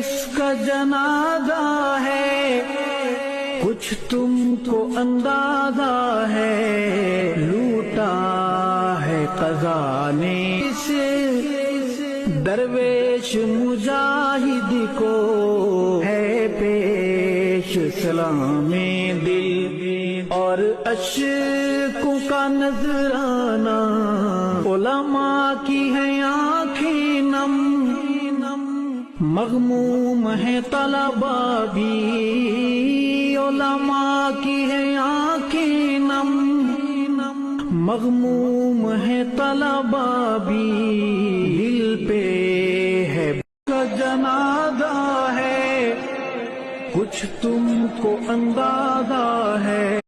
اس کا جنازہ ہے، کچھ تم کو اندازہ ہے، لوٹا ہے قضا نے اس درویش مجاہد کو، ہے پیش سلام دل اور اشکوں کا نذرانہ، علماء کی ہیں آنکھیں نم، مغموم ہے طلبا بھی، علماء کی ہیں آنکھیں نم، مغموم ہے طلبا بھی، دل پہ ہے کا جنازہ ہے، کچھ تم کو اندازہ ہے،